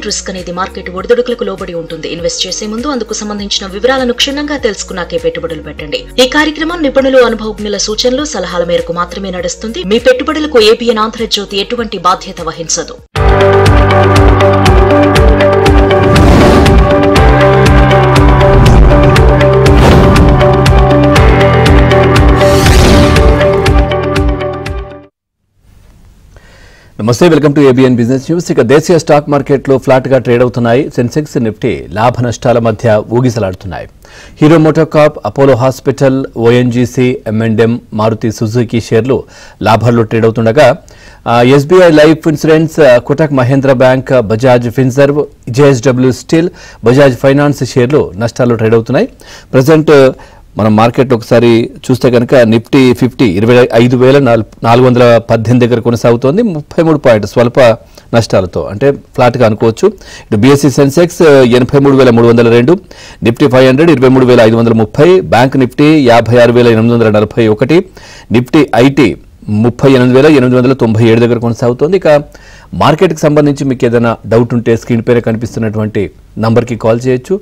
And risk అనేది market ఒడిదుడుకులకు లోబడి ఉంటుంది. ఇన్వెస్ట్ చేసే ముందు అందుకు సంబంధించిన వివరాలను క్షుణ్ణంగా తెలుసుకున్నాకే పెట్టుబడులు పెట్టండి. ఈ కార్యక్రమం నిపుణులు, అనుభవజ్ఞుల సూచనలు, సలహాల మేరకు మాత్రమే నడుస్తుంది. మీ పెట్టుబడులకు ఏబిఎన్ ఆంధ్రజ్యోతి ఎటువంటి బాధ్యత వహించదు. నమస్తే, welcome to ABN business news. ఇక దేశీయ స్టాక్ మార్కెట్లో ఫ్లాట్ గా ట్రేడ్ అవుతున్నాయి. సెన్సెక్స్, నిఫ్టీ లాభ నష్టాల మధ్య ఊగిసలాడుతున్నాయి. Hero MotoCorp, Apollo hospital, ONGC, M&M, Maruti Suzuki షేర్లు లాభాల్లో ట్రేడ్ అవుతుండగా SBI life insurance, Kotak Mahindra bank, Bajaj Finserv, JSW steel, Bajaj finance షేర్లు నష్టాల్లో ట్రేడ్ అవుతున్నాయి. ప్రజెంట్ మనం మార్కెట్ ఒకసారి చూస్తే కనుక నిఫ్టీ 50 25,418 దగ్గర కొనసాగుతోంది. 33 పాయింట్ స్వల్ప నష్టాలతో, అంటే ఫ్లాట్ గా అనుకోవచ్చు. ఇటు BSc Sensex 83,302, Nifty 500 23,530, bank Nifty 56,841, Nifty IT 38,897 దగ్గర కొనసాగుతోంది. ఇక మార్కెట్కి సంబంధించి మీకు ఏదైనా డౌట్ ఉంటే స్క్రీన్ పైన కనిపిస్తున్నటువంటి నంబర్కి కాల్ చేయొచ్చు,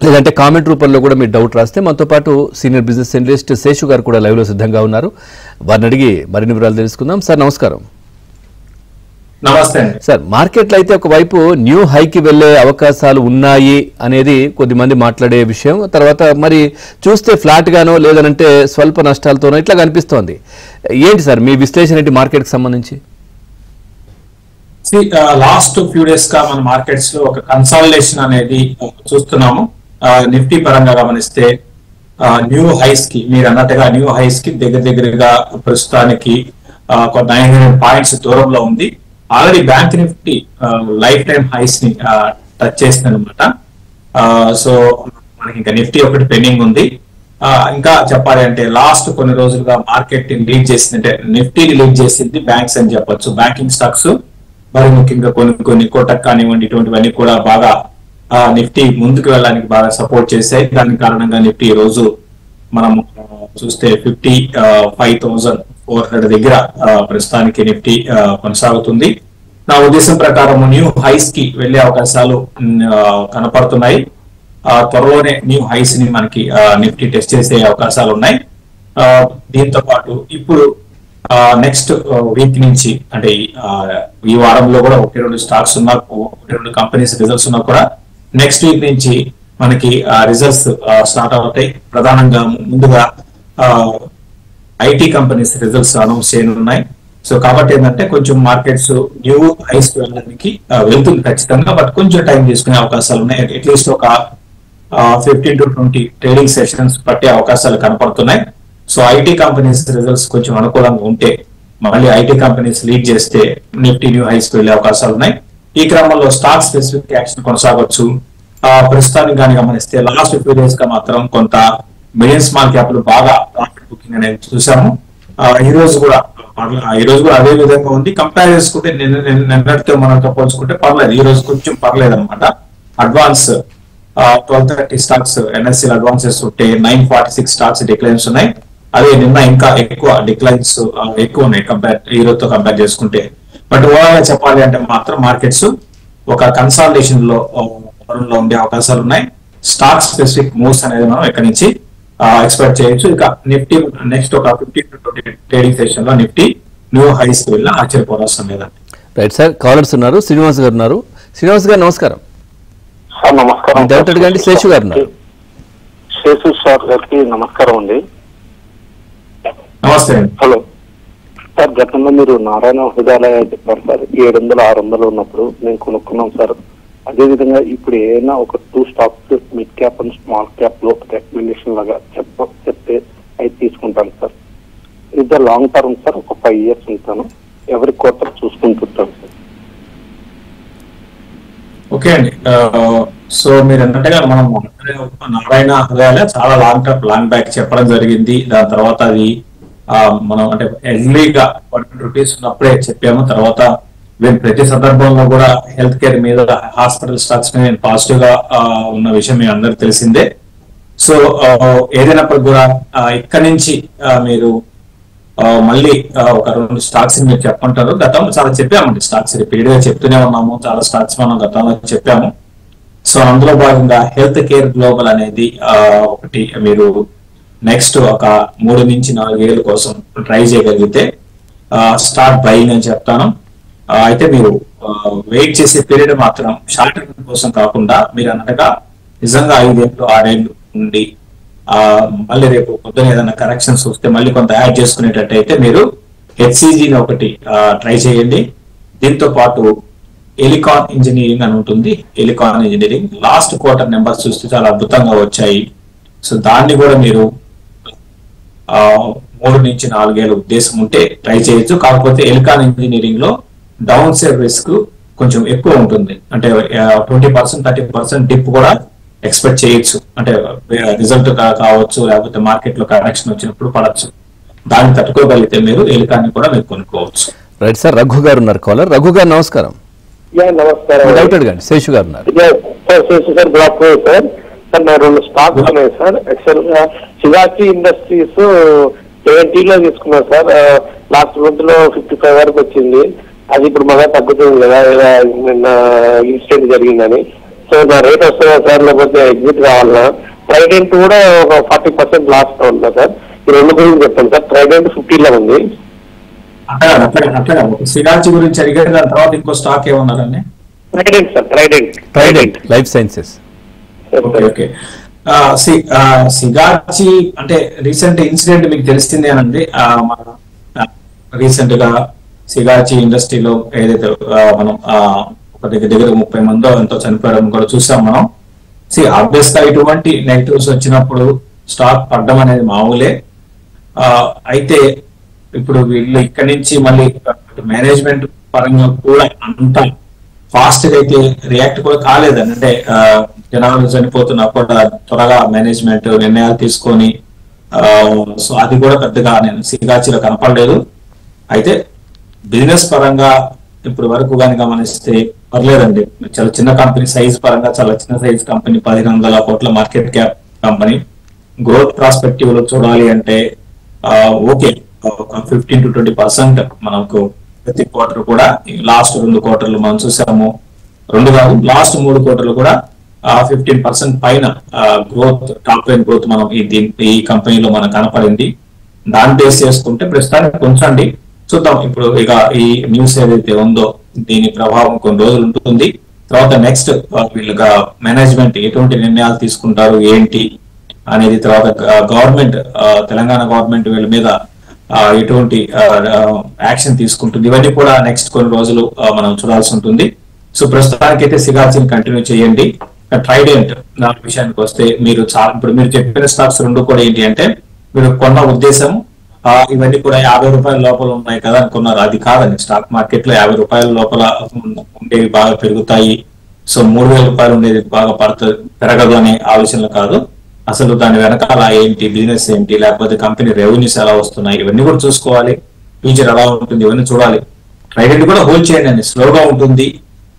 లేదంటే కామెంట్ రూపంలో కూడా మీరు డౌట్ రాస్తే మనతో పాటు సీనియర్ బిజినెస్ అనలిస్ట్ శేషు గారు కూడా లైవ్ లో సిద్ధంగా ఉన్నారు. వారిని అడిగి మరిన్ని వివరాలు తెలుసుకుందాం. సార్ నమస్కారం. నమస్తే సార్, మార్కెట్లో అయితే ఒకవైపు న్యూ హైకి వెళ్లే అవకాశాలు ఉన్నాయి అనేది కొద్దిమంది మాట్లాడే విషయం. తర్వాత మరి చూస్తే ఫ్లాట్ గానో లేదనంటే స్వల్ప నష్టాలతోనో ఇట్లా కనిపిస్తోంది. ఏంటి సార్ మీ విశ్లేషణ ఏంటి మార్కెట్ కి సంబంధించి? లాస్ట్ ఫ్యూ డేస్ గా మన మార్కెట్స్ లో ఒక కన్సాలిడేషన్ అనేది చూస్తున్నాము. నిఫ్టీ పరంగా గమనిస్తే న్యూ హైస్ కి, మీరు అన్నట్టుగా న్యూ హైస్ కి దగ్గరగా ప్రస్తుతానికి 900 పాయింట్స్ దూరంలో ఉంది. Already bank Nifty lifetime highs ని టచ్ చేసింది అనమాట. సో మనకి ఇంకా నిఫ్టీ ఒకటి పెండింగ్ ఉంది. ఇంకా చెప్పాలి అంటే లాస్ట్ కొన్ని రోజులుగా మార్కెట్ లీడ్ చేసింది, అంటే నిఫ్టీని లీడ్ చేసింది బ్యాంక్స్ అని చెప్పొచ్చు. బ్యాంకింగ్ స్టాక్స్ మరి ముఖ్యంగా కొన్ని కోటక్ కానివ్వండి, ఇటువంటివన్నీ కూడా బాగా నిఫ్టీ ముందుకు వెళ్ళడానికి బాగా సపోర్ట్ చేశాయి. దాని కారణంగా నిఫ్టీ ఈ రోజు మనం చూస్తే 55,400 దగ్గర ప్రస్తుతానికి నిఫ్టీ కొనసాగుతుంది. నా ఉద్దేశం ప్రకారం న్యూ హైస్ కి వెళ్లే అవకాశాలు కనపడుతున్నాయి. త్వరలోనే న్యూ హైస్ ని మనకి నిఫ్టీ టెస్ట్ చేసే అవకాశాలు ఉన్నాయి. దీంతో పాటు ఇప్పుడు నెక్స్ట్ వీక్ నుంచి, అంటే ఈ వారంలో కూడా 1-2 స్టాక్స్ ఉన్నా, 1-2 కంపెనీస్ రిజల్ట్స్ ఉన్నా కూడా నెక్స్ట్ వీక్ నుంచి మనకి రిజల్ట్స్ స్టార్ట్ అవుతాయి. ప్రధానంగా ముందుగా ఐటీ కంపెనీస్ రిజల్ట్స్ అనౌన్స్ చేయనున్నాయి. సో కాబట్టి ఏంటంటే కొంచెం మార్కెట్స్ న్యూ హైస్ వెళ్ళడానికి వెళ్తుంది ఖచ్చితంగా, బట్ కొంచెం టైం తీసుకునే అవకాశాలు ఉన్నాయి. అట్లీస్ట్ ఒక 15 to 20 ట్రేడింగ్ సెషన్స్ పట్టే అవకాశాలు కనపడుతున్నాయి. సో ఐటీ కంపెనీస్ రిజల్ట్స్ కొంచెం అనుకూలంగా ఉంటే, మళ్ళీ ఐటీ కంపెనీస్ లీడ్ చేస్తే నిఫ్టీ న్యూ హైస్ వెళ్లే అవకాశాలు ఉన్నాయి. ఈ క్రమంలో స్టాక్ స్పెసిఫిక్ యాక్షన్ కొనసాగొచ్చు. ప్రస్తుతానికి కానీ గమనిస్తే లాస్ట్ ఫ్యూ డేస్ గా మాత్రం కొంత మీడియం స్మాల్ క్యాప్లు బాగా ప్రాఫిట్ బుకింగ్ అనేది చూసాము. ఈ రోజు కూడా అదే విధంగా ఉంది. కంపేర్ చేసుకుంటే నిన్నటితో మనతో పోల్చుకుంటే పర్లేదు, ఈ రోజు కొంచెం పర్లేదు అనమాట. అడ్వాన్స్ 1230 స్టాక్స్ ఎన్ఎస్సీ అడ్వాన్సెస్ ఉంటే 946 స్టాక్స్ డిక్లైన్స్ ఉన్నాయి. అదే నిన్న ఇంకా ఎక్కువ డిక్లైన్స్ ఎక్కువ ఉన్నాయి ఈ రోజుతో కంపేర్ చేసుకుంటే. బట్ ఓవరాల్ చెప్పాలి అంటే మాత్రం మార్కెట్స్ ఒక కన్సాలిడేషన్ లో ఉండే అవకాశాలు ఉన్నాయి. స్టాక్ స్పెసిఫిక్ మూవ్స్ అనేది మనం ఎక్కడి నుంచి ఎక్స్పెక్ట్ చేయొచ్చు. ఇక నిఫ్టీ నెక్స్ట్ ఒక 15 to 20 ట్రేడింగ్ సెషన్ లో నిఫ్టీ న్యూ హైస్ కి వెళ్ళి ఆశ్చర్యపోవాల్సిన లేదండి. రైట్ సార్, కాలర్స్ ఉన్నారు. శ్రీనివాస్ గారు ఉన్నారు. శ్రీనివాస్ గారు నమస్కారం. నమస్కారం. డైరెక్టర్ గాండి శేషు గారు ఉన్నారు. శేషు సార్ గారికి నమస్కారం అండి. నమస్తే. హలో సార్, గతంలో మీరు నారాయణ హృదయాలయ చెప్పారు సార్, 700-600 ఉన్నప్పుడు మేము కొనుక్కున్నాం సార్. అదేవిధంగా ఇప్పుడు ఏదైనా ఒక 2 stocks mid cap and small cap లో రికమెండేషన్ లాగా చెప్తే అయితే తీసుకుంటాను సార్. ఇది లాంగ్ టర్మ్ సార్, ఒక 5 years ఉంటాను. ఎవరి క్వార్టర్ చూసుకుంటుంటాను సార్. ఓకే అండి. సో మీరు అన్నట్టుగా మనం నారాయణ హృదయాలయ చాలా లాంగ్ బ్యాక్ చెప్పడం జరిగింది. దాని తర్వాత అది మనం అంటే ఎర్లీగా ₹100 ఉన్నప్పుడే చెప్పాము. తర్వాత ప్రతి సందర్భంలో కూడా హెల్త్ కేర్ మీద, హాస్పిటల్ స్టాక్స్ మీద నేను పాజిటివ్ గా ఉన్న విషయం మీ అందరికి తెలిసిందే. సో ఏదైనప్పుడు కూడా ఇక్కడి నుంచి మీరు మళ్ళీ ఒక 2 స్టాక్స్ మీరు చెప్పంటారు. గతంలో చాలా చెప్పామండి స్టాక్స్, రిపీటెడ్ గా చెప్తూనే ఉన్నాము, చాలా స్టాక్స్ మనం గతంలో చెప్పాము. సో అందులో భాగంగా హెల్త్ కేర్ గ్లోబల్ అనేది ఒకటి మీరు నెక్స్ట్ ఒక 3 నుంచి 4 ఏళ్ళ కోసం ట్రై చేయగలిగితే స్టార్ట్ బయింగ్ అని చెప్తాను. అయితే మీరు వెయిట్ చేసే పీరియడ్ మాత్రం షార్ట్ టర్మ్ కోసం కాకుండా మీరు అన్నట్టుగా నిజంగా 5 ఏళ్ళు 6 ఏళ్ళు ఉండి మళ్ళీ రేపు పొద్దున ఏదైనా కరెక్షన్స్ వస్తే మళ్ళీ కొంత యాడ్ చేసుకునేటట్టయితే మీరు హెచ్సిజిని ఒకటి ట్రై చేయండి. దీంతో పాటు ఎలికాన్ ఇంజనీరింగ్ అని ఉంటుంది. Elecon engineering last quarter numbers చూస్తే చాలా అద్భుతంగా వచ్చాయి. సో దాన్ని కూడా మీరు 3 నుంచి 4 ఏళ్ళ ఉద్దేశం ఉంటే ట్రై చేయొచ్చు. కాకపోతే ఎలికాన్ ఇంజనీరింగ్ లో డౌన్ సైడ్ రిస్క్ కొంచెం ఎక్కువ ఉంటుంది. అంటే 20% 30% డిప్ కూడా ఎక్స్పెక్ట్ చేయొచ్చు. అంటే రిజల్ట్ కావచ్చు, లేకపోతే మార్కెట్ లో కరెక్షన్ వచ్చినప్పుడు పడచ్చు. దాన్ని తట్టుకోగలిగితే మీరు ఎలికాన్ని కూడా మీరు కొనుక్కోవచ్చు. రైట్ సార్, రఘు గారు ఉన్నారు కాలర్. రఘు గారు నమస్కారం. నమస్కారం. డౌట్ అడగండి. శేషు గారు ఉన్నారు. Sir good afternoon sir. Sir నా 2 స్టాక్స్ ఉన్నాయి సార్. యాక్చువల్ గా శివాజీ ఇండస్ట్రీస్ 70 లో తీసుకున్నాను సార్. లాస్ట్ మంత్ లో 55 వరకు వచ్చింది. అది ఇప్పుడు బాగా తగ్గుతుంది కదా, నిన్న ఇన్సిడెంట్ జరిగిందని. సో నా రేట్ వస్తుందా సార్, లేకపోతే ఎగ్జిట్ కావాలన్నా? ట్రైడెంట్ కూడా ఒక 40% లాస్ తో ఉందా సార్? ఈ 2 గురించి చెప్తాను సార్. ట్రైడెంట్ 50 లో ఉంది. అట్లా సిరాజీ గురించి అడిగారు. దాని తర్వాత ఇంకో స్టాక్ ఏమన్నారండి? Trident sir, Trident life sciences. Okay. Sigachi అంటే రీసెంట్ ఇన్సిడెంట్ మీకు తెలిసిందే అనండి. రీసెంట్ గా సిగాచి ఇండస్ట్రీలో ఏదైతే మనం ఒక దగ్గర 30 మందో ఎంతో చనిపోవడం కూడా చూసాం మనం. ఆబ్వియస్ గా ఇటువంటి నెగిటివ్స్ వచ్చినప్పుడు స్టాక్ పడడం అనేది మామూలే. అయితే ఇప్పుడు వీళ్ళు ఇక్కడి నుంచి మళ్ళీ మేనేజ్మెంట్ పరంగా కూడా అంత ఫాస్ట్ గా అయితే రియాక్ట్ కూడా కాలేదండి. అంటే జనాలు చనిపోతున్నా కూడా త్వరగా మేనేజ్మెంట్ నిర్ణయాలు తీసుకొని సో అది కూడా పెద్దగా నేను సిగాచిలో కనపడలేదు. అయితే బిజినెస్ పరంగా ఇప్పుడు వరకు కానీ గమనిస్తే పర్లేదండి. చాలా చిన్న కంపెనీ, సైజ్ పరంగా చాలా చిన్న సైజ్ కంపెనీ, 1500 కోట్ల market cap company. Growth prospective లో చూడాలి అంటే ఓకే, ఒక 15 to 20% మనకు ప్రతి క్వార్టర్ కూడా లాస్ట్ 2 క్వార్టర్లు మనం చూసాము. 2 కాదు, లాస్ట్ 3 క్వార్టర్లు కూడా 15% పైన గ్రోత్, టాప్ లైన్ గ్రోత్ మనం ఈ కంపెనీలో మనకు కనపడింది. దాన్ని బేస్ చేసుకుంటే ప్రస్తుతానికి కొంచండి చూద్దాం. ఇప్పుడు ఇక ఈ న్యూస్ ఏదైతే ఉందో దీని ప్రభావం కొన్ని రోజులు ఉంటుంది. తర్వాత నెక్స్ట్ వీళ్ళుగా మేనేజ్మెంట్ ఎటువంటి నిర్ణయాలు తీసుకుంటారు ఏంటి అనేది, తర్వాత గవర్నమెంట్ తెలంగాణ గవర్నమెంట్ వీళ్ళ మీద ఎటువంటి యాక్షన్ తీసుకుంటుంది, ఇవన్నీ కూడా నెక్స్ట్ కొన్ని రోజులు మనం చూడాల్సి ఉంటుంది. సో ప్రస్తుతానికి అయితే సిగాచిని కంటిన్యూ చేయండి. ట్రైడెంట్ దాని విషయానికి వస్తే మీరు ఇప్పుడు మీరు చెప్పిన స్టాక్స్ 2 కూడా ఏంటి అంటే మీరు కొన్న ఉద్దేశం ఇవన్నీ కూడా 50 రూపాయల లోపల ఉన్నాయి కదా అనుకున్నారు. అది కాదండి. స్టాక్ మార్కెట్ లో 50 రూపాయల లోపల ఉండేవి బాగా పెరుగుతాయి. సో 3000 రూపాయలు ఉండేది బాగా పెరగదు అనే ఆలోచనలు కాదు. అసలు దాని వెనకాల ఏంటి, బిజినెస్ ఏంటి, లేకపోతే కంపెనీ రెవెన్యూస్ ఎలా వస్తున్నాయి, ఇవన్నీ కూడా చూసుకోవాలి. ఫ్యూచర్ ఎలా ఉంటుంది ఇవన్నీ చూడాలి. ట్రైడెంట్ కూడా హోల్డ్ చేయండి అండి, స్లోగా ఉంటుంది.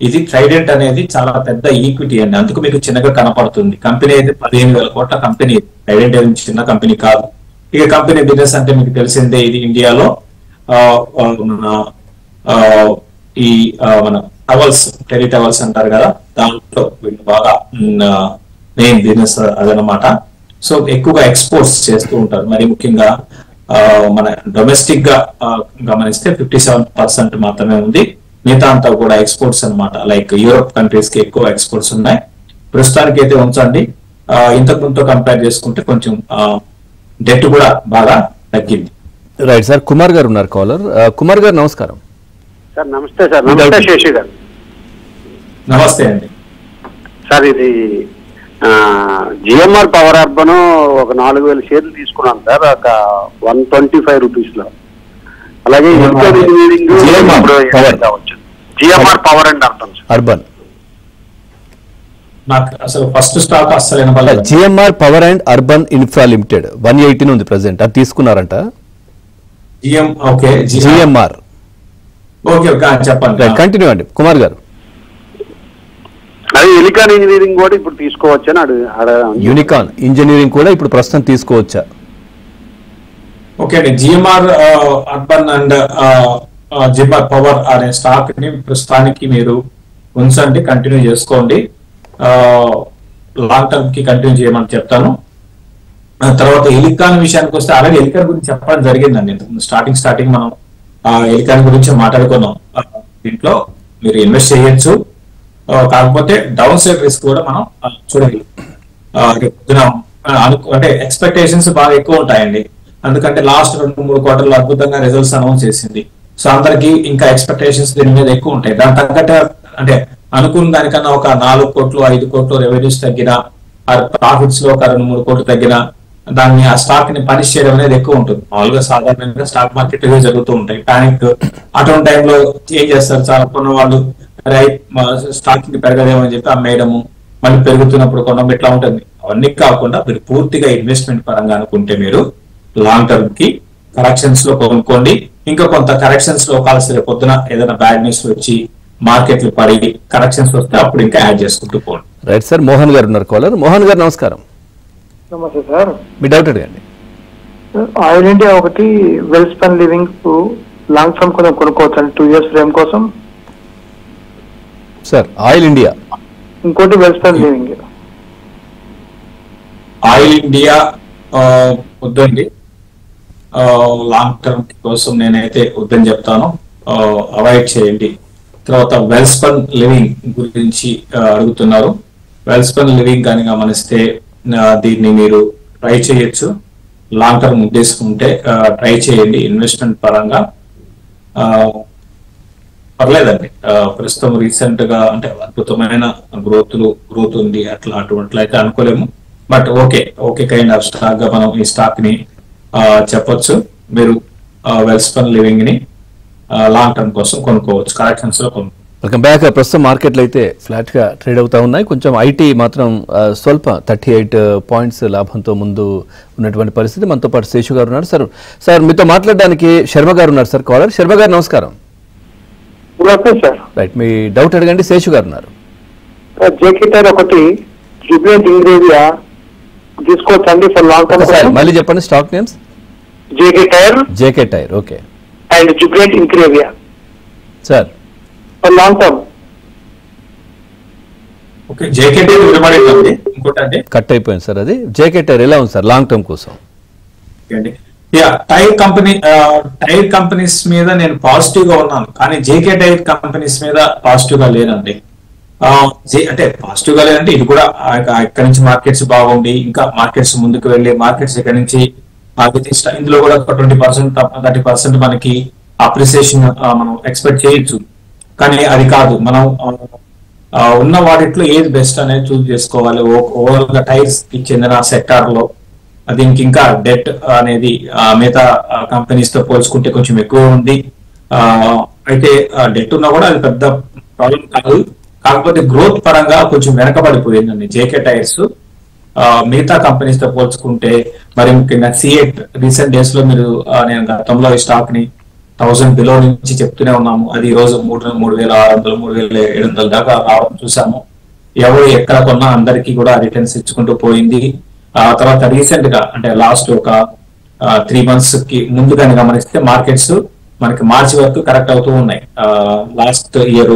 ఇది ట్రైడెంట్ అనేది చాలా పెద్ద ఈక్విటీ అండి, అందుకు మీకు చిన్నగా కనపడుతుంది. కంపెనీ అయితే 15,000 కోట్ల కంపెనీ, ట్రైడెంట్ అనేది చిన్న కంపెనీ కాదు. ఇక కంపెనీ బిజినెస్ అంటే మీకు తెలిసిందే, ఇది ఇండియాలో ఈ మన టవల్స్, టెరీ టవల్స్ అంటారు కదా, దాంట్లో వీళ్ళు బాగా మెయిన్ బిజినెస్ అదనమాట. సో ఎక్కువగా ఎక్స్పోర్ట్స్ చేస్తూ ఉంటారు. మరి ముఖ్యంగా మన డొమెస్టిక్ గా గమనిస్తే 57% మాత్రమే ఉంది. మిగతా అంతా కూడా ఎక్స్పోర్ట్స్ అనమాట. లైక్ యూరోప్ కంట్రీస్ కి ఎక్కువ ఎక్స్పోర్ట్స్ ఉన్నాయి. ప్రస్తుతానికి అయితే ఉంచండి. ఇంతకు ముందుతో కంపేర్ చేసుకుంటే కొంచెం డెట్ కూడా బాగా తగ్గింది. రైట్ సార్, కుమార్ గారు ఉన్నారు కాలర్. కుమార్ గారు నమస్కారం. సార్ నమస్తే సార్. నమస్తే శేషి గారు. నమస్తే అండి సార్. ఇది జిఎంఆర్ పవర్ అర్బన్ ఒక 4,000 షేర్లు తీసుకున్నాం సార్, ఒక 125 రూపీస్ లో. అలాగే జిఎంఆర్ పవర్ అండ్ అర్బన్ నాకు అసలు ఫస్ట్ స్టాక్ అసలు GMR power and urban infra limited 180 ఉంది ప్రెసెంట్. అది తీసుకున్నారంట. జిఎంఆర్ చెప్పండి, కంటిన్యూ అండి కుమార్ గారు. అది యూనికాన్ ఇంజనీరింగ్ కూడా ఇప్పుడు తీసుకోవచ్చని యూనికాన్ ఇంజనీరింగ్ కూడా ఇప్పుడు ప్రస్తుతం తీసుకోవచ్చా? ఓకే అండి, GMR urban and GMR power అనే స్టాక్ ని ప్రస్తుతానికి మీరు ఉంచండి, కంటిన్యూ చేసుకోండి. లాంగ్ టర్మ్ కి కంటిన్యూ చేయమని చెప్తాను. తర్వాత ఎలికాన్ విషయానికి వస్తే ఆల్రెడీ ఎలికాన్ గురించి చెప్పడం జరిగిందండి. స్టార్టింగ్ మనం ఎలికాన్ గురించి మాట్లాడుకున్నాం. దీంట్లో మీరు ఇన్వెస్ట్ చేయొచ్చు, కాకపోతే డౌన్ సైడ్ రిస్క్ కూడా మనం చూడాలి. అంటే ఎక్స్పెక్టేషన్స్ బాగా ఎక్కువ ఉంటాయండి, ఎందుకంటే లాస్ట్ 2-3 క్వార్టర్లు అద్భుతంగా రిజల్ట్స్ అనౌన్స్ చేసింది. సో అందరికి ఇంకా ఎక్స్పెక్టేషన్స్ దీని మీద ఎక్కువ ఉంటాయి. దాని తగ్గట్టు అంటే అనుకున్న దానికన్నా ఒక 4 కోట్లు 5 కోట్లు రెవెన్యూస్ తగ్గిన, ప్రాఫిట్స్ లో ఒక 2-3 కోట్లు తగ్గిన, దాన్ని ఆ స్టాక్ ని పనిష్ చేయడం అనేది ఎక్కువ ఉంటుంది. మామూలుగా సాధారణంగా స్టాక్ మార్కెట్ జరుగుతూ ఉంటాయి. పానిక్ అటువంటి టైంలో ఏం చేస్తారు, చాలా కొన్న వాళ్ళు స్టాక్ ని పెరగదేమో అని చెప్పి అమ్మేయడము, మళ్ళీ పెరుగుతున్నప్పుడు కొనడం, ఇట్లా ఉంటుంది. అవన్నీ కాకుండా మీరు పూర్తిగా ఇన్వెస్ట్మెంట్ పరంగా అనుకుంటే మీరు లాంగ్ టర్మ్ కి కరెక్షన్స్ లో కొనుక్కోండి. ఇంకా కొంత కరెక్షన్స్ లో కాల్సిన పొద్దున ఏదైనా బ్యాడ్ న్యూస్ వచ్చి మార్కెట్లు పడి కరెక్షన్స్ వస్తే అప్పుడు ఇంకా యాడ్ చేసుకుంటూ పోండి. రైట్ సార్, మోహన్ గారు ఉన్నారు కాలర్. మోహన్ గారు నమస్కారం. నమస్తే సార్. మీ డౌట్ అడగండి. ఆయిల్ ఇండియా ఒకటి, వెల్ స్పెన్ లివింగ్ లాంగ్ టర్మ్ కోసం కొనుక్కోవచ్చు అండి, 2 years ఫ్రేమ్ కోసం. సార్ ఆయిల్ ఇండియా, ఇంకోటి వెల్ స్పెన్ లివింగ్. ఆయిల్ ఇండియా వద్దండి, లాంగ్ టర్మ్ కోసం నేనైతే వద్దని చెప్తాను, అవాయిడ్ చేయండి. తర్వాత వెల్స్పన్ లివింగ్ గురించి అడుగుతున్నారు. వెల్స్పన్ లివింగ్ కానీ గమనిస్తే దీన్ని మీరు ట్రై చేయొచ్చు. లాంగ్ టర్మ్ ఉద్దేశం ఉంటే ట్రై చేయండి. ఇన్వెస్ట్మెంట్ పరంగా పర్లేదండి. ప్రస్తుతం రీసెంట్ గా అంటే అద్భుతమైన గ్రోత్ ఉంది, అటువంటి అయితే అనుకోలేము. But okay kind of stock గా మనం ఈ స్టాక్ ని చెప్పొచ్చు. మీరు వెల్స్పన్ లివింగ్ ని లాంగ్ టర్మ్ కోసం కొనుక్కోవచ్చు, కరెక్షన్స్ లో కొనుక్కోవచ్చు. Welcome back. ప్రస్తుతం మార్కెట్లు అయితే ఫ్లాట్ గా ట్రేడ్ అవుతా ఉన్నాయి. కొంచెం ఐటీ మాత్రం స్వల్ప 38 పాయింట్స్ లాభంతో ముందు ఉన్నటువంటి పరిస్థితి. మనతో పాటు శేషు గారు ఉన్నారు. సార్ మీతో మాట్లాడడానికి శర్మ గారు ఉన్నారు. సార్ కాలర్ శర్మ గారు నమస్కారం. రైట్, మీ డౌట్ అడగండి. శేషు గారు ఉన్నారు. జేకేటర్ ఒకటి, జుబిలెంట్ ఇంగ్రేవియా తీసుకోవచ్చండి ఫర్ లాంగ్ టర్మ్? మళ్ళీ చెప్పండి stock names. JK tyre okay, and Jubilant Ingrevia sir for long term. Okay, JK tyre వినబడిందండి. ఇంకోటి కట్ అయిపోయింది సార్. అది జేకే టైర్ ఎలా ఉంది సార్ లాంగ్ టర్మ్ కోసం? టైర్ కంపెనీస్ మీద నేను పాజిటివ్ గా ఉన్నాను, కానీ జేకే టైర్ కంపెనీస్ మీద పాజిటివ్ గా లేనండి. అంటే పాజిటివ్ గా లేదంటే ఇది కూడా ఇక్కడ నుంచి మార్కెట్స్ బాగుండి ఇంకా మార్కెట్స్ ముందుకు వెళ్ళి మార్కెట్స్ ఇక్కడ నుంచి ఇందులో కూడా 20% 30% మనకి అప్రిసియేషన్ మనం ఎక్స్పెక్ట్ చేయొచ్చు. కానీ అది కాదు, మనం ఉన్న వాటిలో ఏది బెస్ట్ అనేది చూస్ చేసుకోవాలి. ఓవరాల్ గా టైర్స్ కి చెందిన సెక్టార్ లో దీనికి ఇంకా డెట్ అనేది మిగతా కంపెనీస్ తో పోల్చుకుంటే కొంచెం ఎక్కువ ఉంది. అయితే డెట్ ఉన్నా కూడా అది పెద్ద ప్రాబ్లం కాదు. కాకపోతే గ్రోత్ పరంగా కొంచెం వెనకబడిపోయిందండి జేకే టైర్స్ మిగతా కంపెనీస్ తో పోల్చుకుంటే. మరి ముఖ్యంగా C8 రీసెంట్ డేస్ లో మీరు నేను గతంలో ఈ స్టాక్ ని 1000 బిలో నుంచి చెప్తూనే ఉన్నాము. అది ఈ రోజు 3,600 3,700 దాకా రావడం చూసాము. ఎవరు ఎక్కడ కొన్నా అందరికీ కూడా రిటర్న్స్ ఇచ్చుకుంటూ పోయింది. తర్వాత రీసెంట్ గా అంటే లాస్ట్ ఒక 3 months కి ముందుగానే గమనిస్తే మార్కెట్స్ మనకి మార్చి వరకు కరెక్ట్ అవుతూ ఉన్నాయి. లాస్ట్ ఇయర్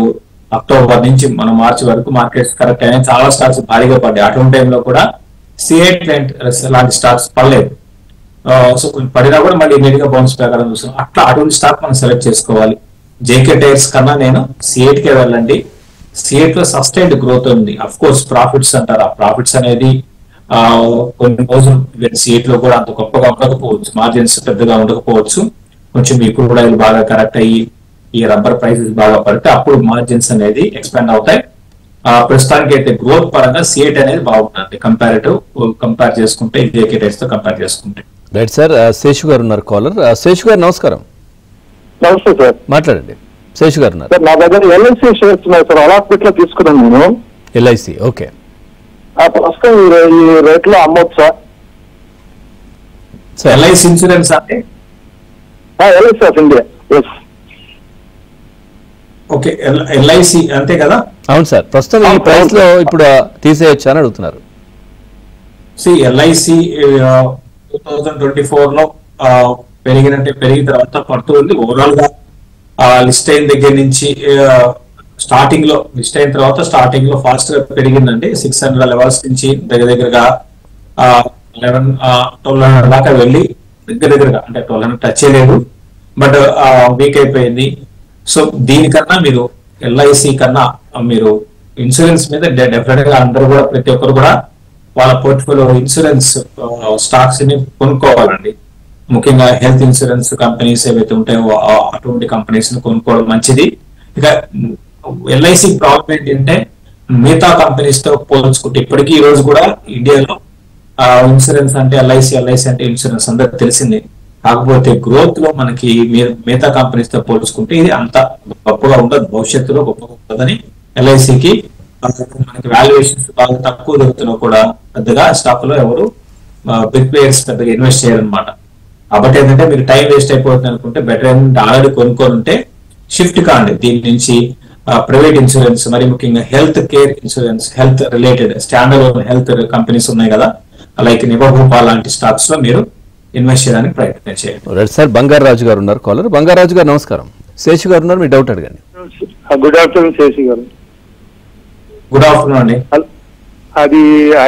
అక్టోబర్ నుంచి మనం మార్చి వరకు మార్కెట్స్ కరెక్ట్ అయినాయి. చాలా స్టాక్స్ భారీగా పడ్డాయి. అటువంటి టైంలో కూడా C8 లాంటి స్టాక్స్ పడలేదు. సో పడినా కూడా మళ్ళీ ఇమీడియట్ గా బౌన్స్ బ్యాక్ అని చూస్తున్నాం. అటువంటి స్టాక్ మనం సెలెక్ట్ చేసుకోవాలి. జేకే టైర్స్ కన్నా నేను C8 కే వెళ్ళండి. C8 లో సస్టైన్డ్ గ్రోత్ ఉంది. అఫ్ కోర్స్ ప్రాఫిట్స్ అంటారు, ఆ ప్రాఫిట్స్ అనేది కొన్ని రోజులు C8 లో కూడా అంత గొప్పగా ఉండకపోవచ్చు, మార్జిన్స్ పెద్దగా ఉండకపోవచ్చు. కొంచెం ఇప్పుడు కూడా బాగా కరెక్ట్ అయ్యి ఈ రబ్బర్ ప్రైసెస్ బాగా పడితే అప్పుడు మార్జిన్స్ అనేది ఎక్స్పాండ్ అవుతాయి. ప్రస్తుతానికి అయితే గ్రోత్ పరంగా C8 అనేది బాగుంటుంది కంపేర్ చేసుకుంటే జేకే టైర్స్ తో కంపేర్ చేసుకుంటే. రైట్ సార్, శేషు గారు ఉన్నారు కాలర్. శేషు గారు నమస్కారం. నమస్తే సార్, మాట్లాడండి. శేషు గారు ఉన్నారు. నా దగ్గర LIC షేర్స్ ఉన్నాయి సార్, అలాట్మెంట్ లో తీసుకున్నాను నేను. LIC ఓకే, ప్రస్తుతం ఈ రేట్ లో అమ్మొచ్చా? LIC ఇన్సూరెన్స్ అంటే LIC of India. Okay, LIC అంతే కదా? అవును సార్. ప్రస్తుతం ఈ ప్రైస్ లో ఇప్పుడు తీసేయొచ్చా అని అడుగుతున్నారు. LIC 2024 లో పెరిగిన తర్వాత పడుతుంది. ఓవరాల్ గా లిస్ట్ అయిన దగ్గర నుంచి లిస్ట్ అయిన తర్వాత స్టార్టింగ్ లో ఫాస్ట్ గా పెరిగిందండి. 600 లెవెల్స్ నుంచి దగ్గరగా 1200 దాకా వెళ్ళి దగ్గరగా అంటే 1200 టచ్ చేయలేదు, బట్ వీక్ అయిపోయింది. సో దీనికన్నా మీరు LIC కన్నా మీరు ఇన్సూరెన్స్ మీద డెఫినెట్ గా అందరూ కూడా ప్రతి ఒక్కరు కూడా వాళ్ళ పోర్ట్ఫోలియో ఇన్సూరెన్స్ స్టాక్స్ ని కొనుక్కోవాలండి. ముఖ్యంగా హెల్త్ ఇన్సూరెన్స్ కంపెనీస్ ఏవైతే ఉంటాయో అటువంటి కంపెనీస్ ని కొనుక్కోవడం మంచిది. ఇక LIC ప్రాబ్లం ఏంటంటే మిగతా కంపెనీస్ తో పోల్చుకుంటే ఇప్పటికీ ఈ రోజు కూడా ఇండియాలో ఇన్సూరెన్స్ అంటే LIC అంటే ఇన్సూరెన్స్ అందరికి తెలిసింది. కాకపోతే గ్రోత్ లో మనకి మిగతా కంపెనీస్ తో పోల్చుకుంటే ఇది అంత గొప్పగా ఉండదు, భవిష్యత్తులో గొప్పగా ఉంటుందని LICకి మనకి వాల్యుయేషన్స్ బాగా తక్కువ దొరుకుతున్నా కూడా పెద్దగా స్టాక్ లో ఎవరు బిగ్ ప్లేయర్స్ పెద్దగా ఇన్వెస్ట్ చేయాలన్నమాట. కాబట్టి ఏంటంటే మీరు టైం వేస్ట్ అయిపోతుంది అనుకుంటే బెటర్ ఏంటంటే ఆల్రెడీ కొనుక్కొని ఉంటే షిఫ్ట్ కాండి దీని నుంచి ప్రైవేట్ ఇన్సూరెన్స్, మరి ముఖ్యంగా health care insurance, health related standard health companies ఉన్నాయి కదా, లైక్ నివభూపా లాంటి స్టాక్స్ లో మీరు ఇన్వెస్ట్ చేయడానికి ప్రయత్నం చేయండి. సార్ బంగారాజు గారు ఉన్నారు కాలర్. బంగారాజు గారు నమస్కారం. శేషు గారు ఉన్నారు, మీ డౌట్ అడగండి. గుడ్ ఆఫ్టర్నూన్ శేషి గారు. గుడ్ ఆఫ్టర్నూన్ అండి. అది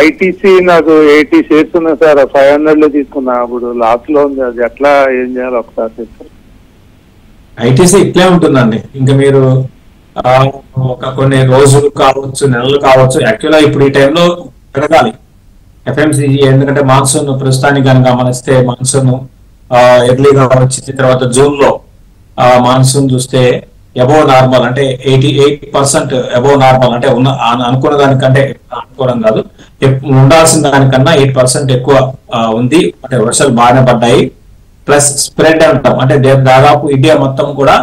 ITC నాకు 80 షేర్స్ ఉన్నాయి సార్, 500 లో తీసుకున్నా, అప్పుడు లాస్ లో ఉంది. అది ఎట్లా ఏం చేయాలి ఒకసారి చెప్తారు. ITC ఇట్లే ఉంటుందండి. ఇంకా మీరు ఒక కొన్ని రోజులు కావచ్చు, నెలలు కావచ్చు. యాక్చువల్గా ఇప్పుడు ఈ టైంలో పెరగాలి FMCG, ఎందుకంటే మాన్సూన్ ప్రస్తుతానికి కనుక గమనిస్తే మాన్సూన్ ఎర్లీగా వచ్చింది. తర్వాత జూన్ లో మాన్సూన్ చూస్తే అబోవ్ నార్మల్ అంటే 88% అబోవ్ నార్మల్ అంటే అనుకున్న దానికంటే అనుకోవడం కాదు, ఉండాల్సిన దానికన్నా 8% ఎక్కువ ఉంది. అంటే వర్షాలు బాగానే పడ్డాయి. ప్లస్ స్ప్రెడ్ అంటాం, అంటే దాదాపు ఇండియా మొత్తం కూడా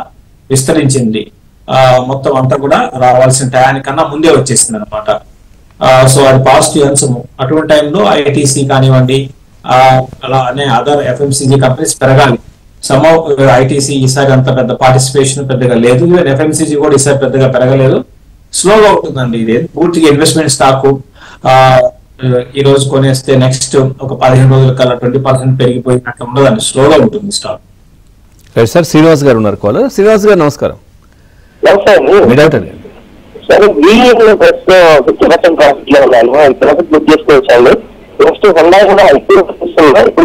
విస్తరించింది. మొత్తం అంతా కూడా రావాల్సిన టయానికన్నా ముందే వచ్చేసింది అనమాట. సో అది పాజిటివ్ అంశము. అటువంటి టైంలో ITC కానివ్వండి, అలా అనే అదర్ FMCG కంపెనీస్ పెరగాలి. ITC ఈసారి అంత పెద్ద పార్టిసిపేషన్ పెద్దగా లేదు, ఈవెన్ FMCG కూడా ఈసారి పెద్దగా పెరగలేదు, స్లోగా ఉంటుందండి. ఇది పూర్తిగా ఇన్వెస్ట్మెంట్ స్టాక్. ఈ రోజు కొనేస్తే నెక్స్ట్ ఒక 15 రోజుల కల్లా 20% పెరిగిపోయినట్టు ఉండదండి, స్లోగా ఉంటుంది స్టాక్. సార్ శ్రీనివాస్ గారు ఉన్నారు కాలర్. శ్రీనివాస్ గారు నమస్కారం. మీ డౌట్ అడగండి. సరే, 50% ప్రాఫిట్ లో ఉన్నాను, ప్రాఫిట్ బుక్ చేసుకోవచ్చాను. నెక్స్ట్ హోండా కూడా ఇప్పుడు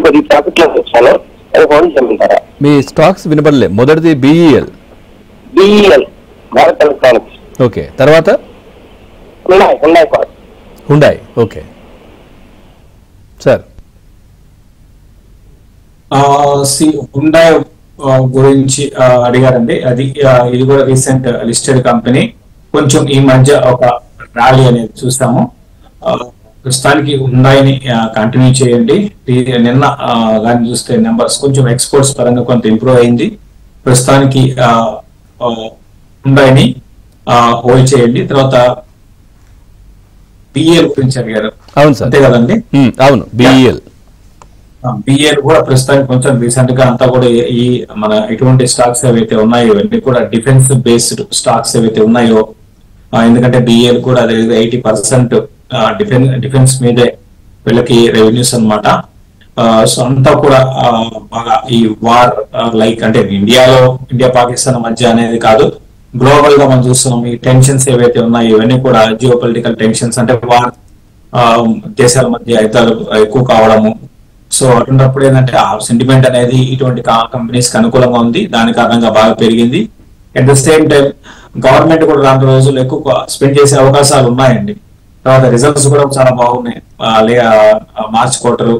కొద్ది ప్రాఫిట్ లో వచ్చాను, అది హోల్డ్ చేయమంటారా? మీ స్టాక్స్ వినపడలే. మొదటిది BEL భారత్ ఎలక్ట్రానిక్స్. ఓకే, తర్వాత హుండాయ్. Okay sir. హుండాయ్ గురించి అడిగారండి. ఇది కూడా రీసెంట్ లిస్టెడ్ కంపెనీ. కొంచెం ఈ మధ్య ఒక ర్యాలీ అనేది చూసాము. ప్రస్తుతానికి హుండాయ్ని కంటిన్యూ చేయండి. నిన్న కానీ చూస్తే నెంబర్స్ కొంచెం ఎక్స్పోర్ట్స్ పరంగా కొంత ఇంప్రూవ్ అయింది. ప్రస్తుతానికి హుండాయ్ని హోల్డ్ చేయండి. తర్వాత BEL గురించి అడిగారు. అవును సార్, అంతే కదండి? అవును, BEL కూడా ప్రస్తుతానికి కొంచెం రీసెంట్ గా అంతా కూడా ఈ మన ఎటువంటి స్టాక్స్ ఏవైతే ఉన్నాయో ఇవన్నీ కూడా డిఫెన్స్ బేస్డ్ స్టాక్స్ ఏవైతే ఉన్నాయో, ఎందుకంటే BEL కూడా అదే 80% డిఫెన్స్ మీదే వీళ్ళకి రెవెన్యూస్ అనమాట. సో అంతా కూడా బాగా ఈ వార్ లైక్ అంటే ఇండియా పాకిస్తాన్ మధ్య అనేది కాదు, గ్లోబల్ గా మనం చూస్తున్నాం. ఈ టెన్షన్స్ ఏవైతే ఉన్నాయో ఇవన్నీ కూడా జియో పొలిటికల్ టెన్షన్స్, అంటే వార్, దేశాల మధ్య యుద్ధాలు ఎక్కువ కావడము. సో అటువంటిప్పుడు ఏంటంటే ఆ సెంటిమెంట్ అనేది ఇటువంటి కంపెనీస్ కి అనుకూలంగా ఉంది, దాని కారణంగా బాగా పెరిగింది. At the same time government కూడా రాను రోజులు ఎక్కువ స్పెండ్ చేసే అవకాశాలు ఉన్నాయండి. తర్వాత రిజల్ట్స్ కూడా చాలా బాగున్నాయి మార్చ్ క్వార్టర్.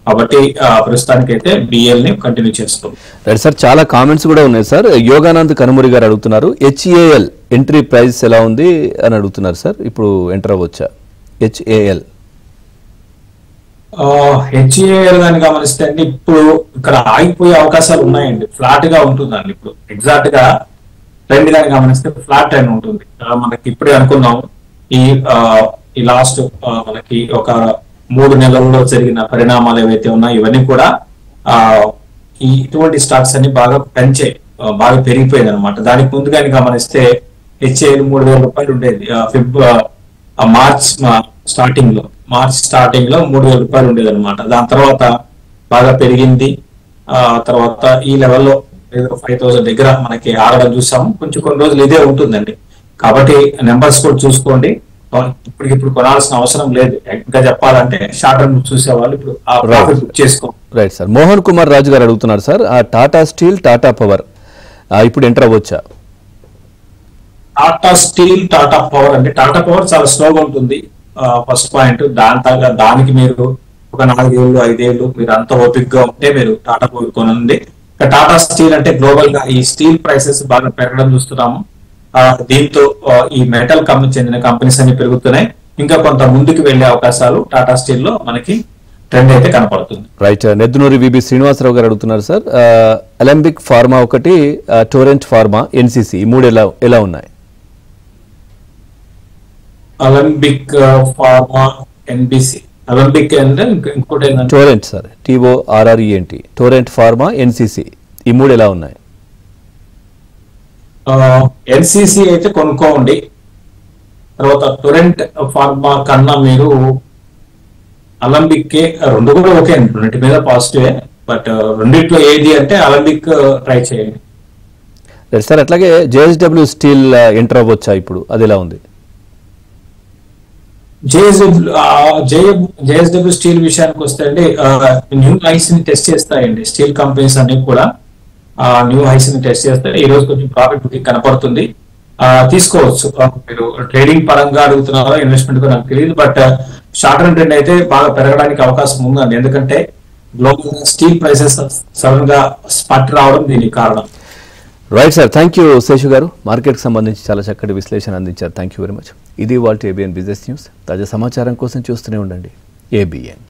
కాబట్టి ప్రస్తుతానికి అయితే BEL ని కంటిన్యూ చేస్తాం. రైట్ సార్, చాలా కామెంట్స్ కూడా ఉన్నాయి సార్. యోగానంద్ కనుమూరి గారు అడుగుతున్నారు, HAL ఎంట్రీ ప్రైస్ ఎలా ఉంది అని అడుగుతున్నారు సార్. ఇప్పుడు ఎంటర్ అవ్వచ్చా HAL? HAL అని గమనిస్తే అండి ఇప్పుడు ఇక్కడ ఆగిపోయే అవకాశాలు ఉన్నాయండి. ఫ్లాట్ గా ఉంటుందండి. ఇప్పుడు ఎగ్జాక్ట్ గా ట్రెండ్ కానీ గమనిస్తే ఫ్లాట్ ట్రెండ్ ఉంటుంది. మనకి ఇప్పుడే అనుకున్నాం ఈ లాస్ట్ మనకి ఒక 3 నెలల్లో జరిగిన పరిణామాలు ఏవైతే ఉన్నాయో ఇవన్నీ కూడా ఇటువంటి స్టాక్స్ అన్ని బాగా బాగా పెరిగిపోయింది అనమాట. దానికి ముందు కానీ గమనిస్తే HAL 3,000 రూపాయలు ఉండేది. మార్చ్ స్టార్టింగ్ లో 3,000 రూపాయలు ఉండేది అనమాట. దాని తర్వాత బాగా పెరిగింది. తర్వాత ఈ లెవెల్లో 5,000 దగ్గర మనకి ఆగడం చూసాము. కొన్ని రోజులు ఇదే ఉంటుందండి. కాబట్టి నెంబర్స్ కూడా చూసుకోండి. ఇప్పుడు కొనాల్సిన అవసరం లేదు. ఇంకా చెప్పాలంటే షార్ట్ టర్మ్ చూసేవాళ్ళు ఇప్పుడు ఆ ప్రాఫిట్ బుక్ చేసుకోండి. Right sir. మోహన్ కుమార్ రాజు గారు అడుగుతున్నారు సార్, ఆ టాటా స్టీల్, టాటా పవర్ ఇప్పుడు ఎంటర్ అవ్వచ్చా? టాటా స్టీల్, టాటా పవర్ అంటే టాటా పవర్ చాలా స్లోగా ఉంటుంది. First point. దానికి మీరు ఒక 4 ఏళ్ళు 5 ఏళ్ళు మీరు అంత ఓపిక్ గా ఉంటే మీరు టాటా పవర్ కొనండి. టాటా స్టీల్ అంటే గ్లోబల్ గా ఈ స్టీల్ ప్రైసెస్ బాగా పెరగడం చూస్తున్నాము. దీంతో ఈ మెటల్ చెందిన కంపెనీస్ అన్ని పెరుగుతున్నాయి. ఇంకా కొంత ముందుకు వెళ్లే అవకాశాలు టాటా స్టీల్ లో మనకి ట్రెండ్ అయితే కనపడుతుంది. రైట్. నెద్దునూరి విబి శ్రీనివాసరావు గారు అడుగుతున్నారు సార్, అలంబిక్ ఫార్మా ఒకటి, టోరెంట్ ఫార్మా, ఎన్సిసి ఈ 3 ఎలా ఉన్నాయి? Alembic pharma, NBC. అలంబిక్ అంటే ఇంకోటి torrent sir, TORRENT. Torrent pharma, NCC ఈ 3 ఎలా ఉన్నాయి? ఎన్సిసి అయితే కొనుక్కోండి. తర్వాత టొరెంట్ ఫార్మా కన్నా మీరు అలంబిక్ 2 కూడా ఓకే అండి. రెండింటి మీద పాజిటివే. బట్ రెండిట్లో ఏది అంటే అలంబిక్ ట్రై చేయండి. సార్ అట్లాగే JSW స్టీల్ ఎంటర్ అవ్వచ్చా ఇప్పుడు? అది ఎలా ఉంది? JSW స్టీల్ విషయానికి వస్తే అండి, న్యూ హైస్ ని టెస్ట్ చేస్తాయండి స్టీల్ కంపెనీస్ అన్ని కూడా. న్యూ హైస్ ని టెస్ట్ చేస్తే ఈ రోజు కొంచెం ప్రాఫిట్ బుకింగ్ కనపడుతుంది. తీసుకోవచ్చు. మీరు ట్రేడింగ్ పరంగా అడుగుతున్నారో ఇన్వెస్ట్మెంట్ కూడా నాకు తెలియదు. బట్ షార్ట్ రన్ ట్రెండ్ అయితే బాగా పెరగడానికి అవకాశం ఉందండి. ఎందుకంటే గ్లోబల్ స్టీల్ ప్రైసెస్ సడన్ గా స్పట్ రావడం దీనికి కారణం. Right sir. Thank you Seshu గారు. మార్కెట్కి సంబంధించి చాలా చక్కటి విశ్లేషణ అందించారు. Thank you very much. ఇది వాళ్ళ ABN బిజినెస్ న్యూస్. తాజా సమాచారం కోసం చూస్తూనే ఉండండి ABN.